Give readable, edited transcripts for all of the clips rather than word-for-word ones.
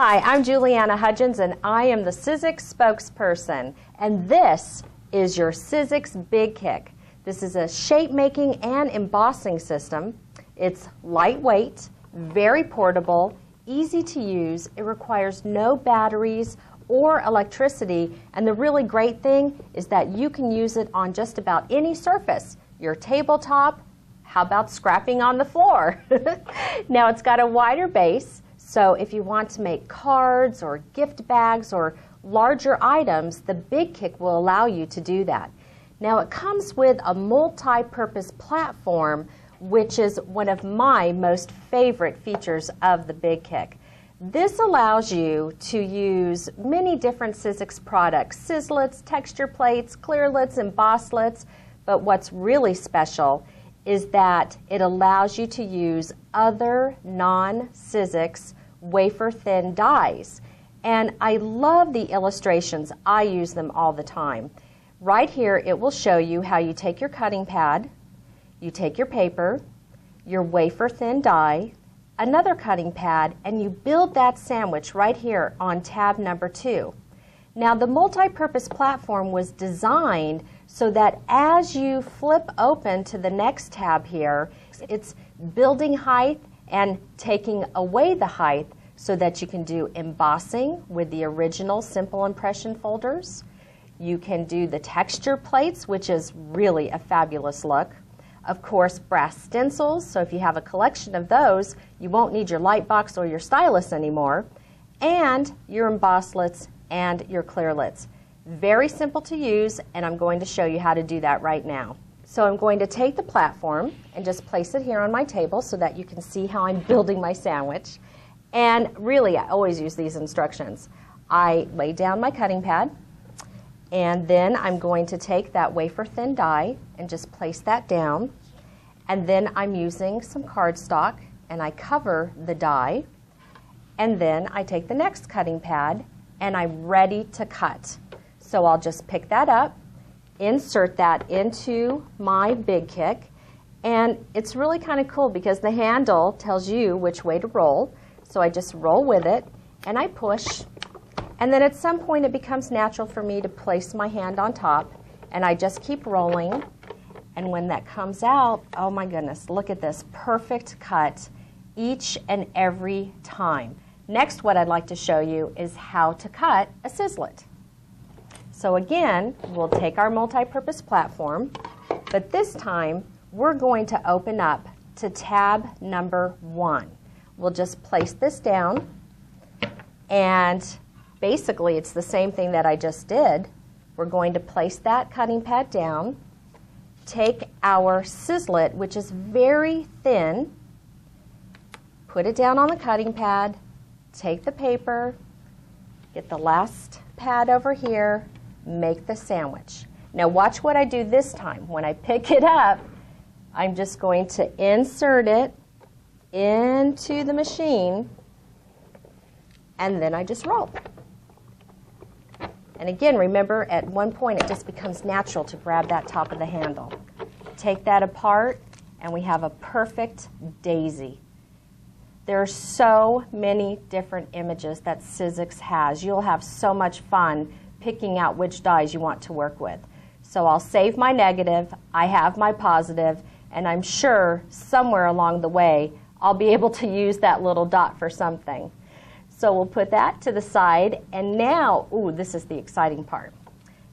Hi, I'm Juliana Hudgens, and I am the Sizzix spokesperson, and this is your Sizzix Bigkick. This is a shape-making and embossing system. It's lightweight, very portable, easy to use. It requires no batteries or electricity, and the really great thing is that you can use it on just about any surface. Your tabletop, how about scrapping on the floor? Now it's got a wider base, so if you want to make cards or gift bags or larger items, the Bigkick will allow you to do that. Now it comes with a multi-purpose platform, which is one of my most favorite features of the Bigkick. This allows you to use many different Sizzix products, sizzlets, texture plates, clearlets, embosslets, but what's really special is that it allows you to use other non-Sizzix wafer-thin dies. And I love the illustrations. I use them all the time. Right here, it will show you how you take your cutting pad, you take your paper, your wafer-thin die, another cutting pad, and you build that sandwich right here on tab number 2. Now, the multi-purpose platform was designed so that as you flip open to the next tab here, it's building height and taking away the height so that you can do embossing with the original simple impression folders. You can do the texture plates, which is really a fabulous look. Of course, brass stencils, so if you have a collection of those, you won't need your light box or your stylus anymore. And your embosslets and your clearlets. Very simple to use, and I'm going to show you how to do that right now. So I'm going to take the platform and just place it here on my table so that you can see how I'm building my sandwich. And really, I always use these instructions. I lay down my cutting pad, and then I'm going to take that wafer-thin die and just place that down. And then I'm using some cardstock, and I cover the die. And then I take the next cutting pad, and I'm ready to cut. So I'll just pick that up, insert that into my Bigkick, and it's really kind of cool because the handle tells you which way to roll. So I just roll with it, and I push. And then at some point it becomes natural for me to place my hand on top, and I just keep rolling. And when that comes out, oh my goodness, look at this perfect cut each and every time. Next, what I'd like to show you is how to cut a sizzlet. So again, we'll take our multi-purpose platform, but this time we're going to open up to tab number 1. We'll just place this down, and basically, it's the same thing that I just did. We're going to place that cutting pad down, take our sizzlet, which is very thin, put it down on the cutting pad, take the paper, get the last pad over here, make the sandwich. Now watch what I do this time. When I pick it up, I'm just going to insert it into the machine, and then I just roll. And again, remember, at one point it just becomes natural to grab that top of the handle. Take that apart, and we have a perfect daisy. There are so many different images that Sizzix has. You'll have so much fun picking out which dies you want to work with. So I'll save my negative, I have my positive, and I'm sure somewhere along the way I'll be able to use that little dot for something. So we'll put that to the side, and now, ooh, this is the exciting part.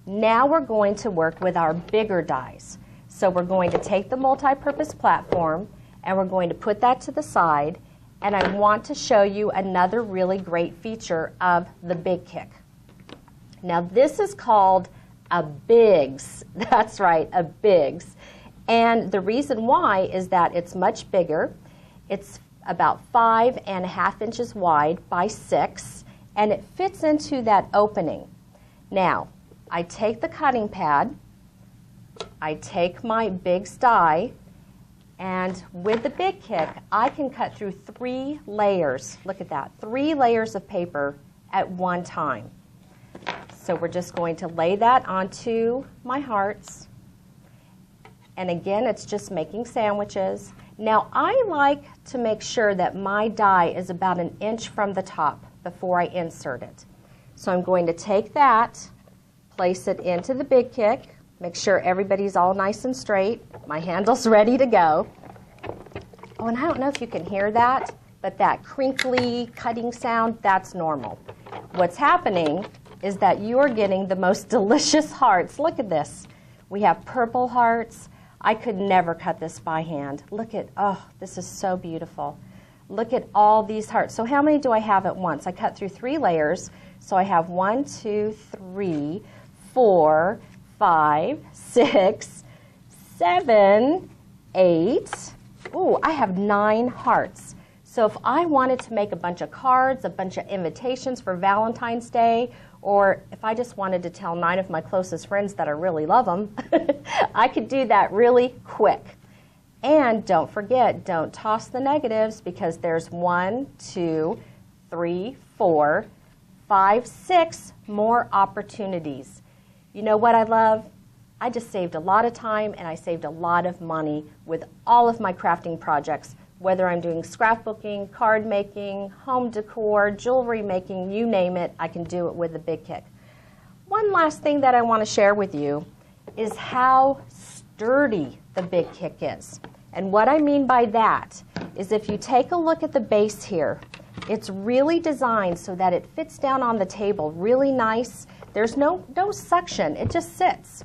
Now we're going to work with our bigger dies. So we're going to take the multi-purpose platform, and we're going to put that to the side, and I want to show you another really great feature of the Bigkick. Now this is called a Bigs. That's right, a Bigs. And the reason why is that it's much bigger. It's about 5.5 inches wide by 6, and it fits into that opening. Now, I take the cutting pad, I take my Bigs die, and with the Bigkick, I can cut through 3 layers. Look at that, 3 layers of paper at one time. So we're just going to lay that onto my hearts. And again, it's just making sandwiches. Now, I like to make sure that my die is about 1 inch from the top. before I insert it. So I'm going to take that, place it into the Bigkick, make sure everybody's all nice and straight. My handle's ready to go. Oh, and I don't know if you can hear that, but that crinkly cutting sound, that's normal. What's happening is that you are getting the most delicious hearts. Look at this. We have purple hearts. I could never cut this by hand. Look at, oh, this is so beautiful. Look at all these hearts. So how many do I have at once? I cut through 3 layers. So I have 1, 2, 3, 4, 5, 6, 7, 8. Ooh, I have 9 hearts. So if I wanted to make a bunch of cards, a bunch of invitations for Valentine's Day, or if I just wanted to tell 9 of my closest friends that I really love them, I could do that really quick. And don't forget, don't toss the negatives, because there's 1, 2, 3, 4, 5, 6 more opportunities. You know what I love? I just saved a lot of time and I saved a lot of money with all of my crafting projects, whether I'm doing scrapbooking, card making, home decor, jewelry making, you name it, I can do it with the Bigkick. One last thing that I want to share with you is how sturdy the Bigkick is. And what I mean by that is if you take a look at the base here, it's really designed so that it fits down on the table really nice. There's no suction, it just sits.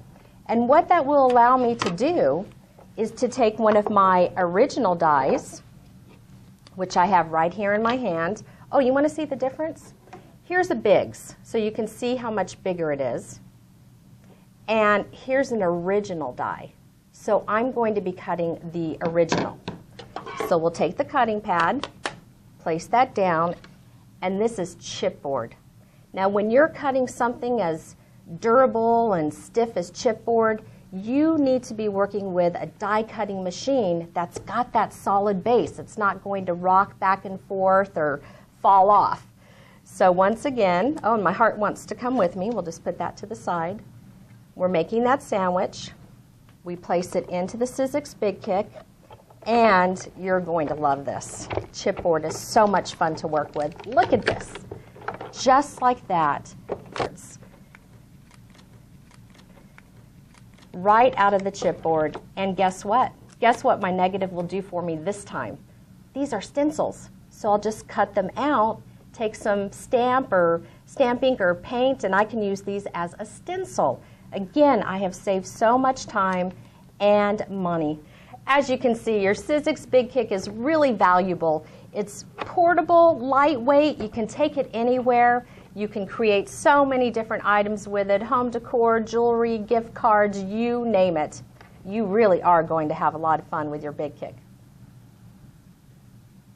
And what that will allow me to do is to take one of my original dies, which I have right here in my hand. Oh, you want to see the difference? Here's a Biggs, so you can see how much bigger it is. And here's an original die. So I'm going to be cutting the original. So we'll take the cutting pad, place that down, and this is chipboard. Now when you're cutting something as durable and stiff as chipboard, you need to be working with a die cutting machine that's got that solid base. It's not going to rock back and forth or fall off. So once again, oh, and my heart wants to come with me. We'll just put that to the side. We're making that sandwich. We place it into the Sizzix Bigkick, and you're going to love this. Chipboard is so much fun to work with. Look at this. Just like that. It's right out of the chipboard. And guess what? Guess what my negative will do for me this time? These are stencils. So I'll just cut them out, take some stamp ink or paint, and I can use these as a stencil. Again, I have saved so much time and money. As you can see, your Sizzix Bigkick is really valuable. It's portable, lightweight, you can take it anywhere. You can create so many different items with it, home decor, jewelry, gift cards, you name it. You really are going to have a lot of fun with your Bigkick.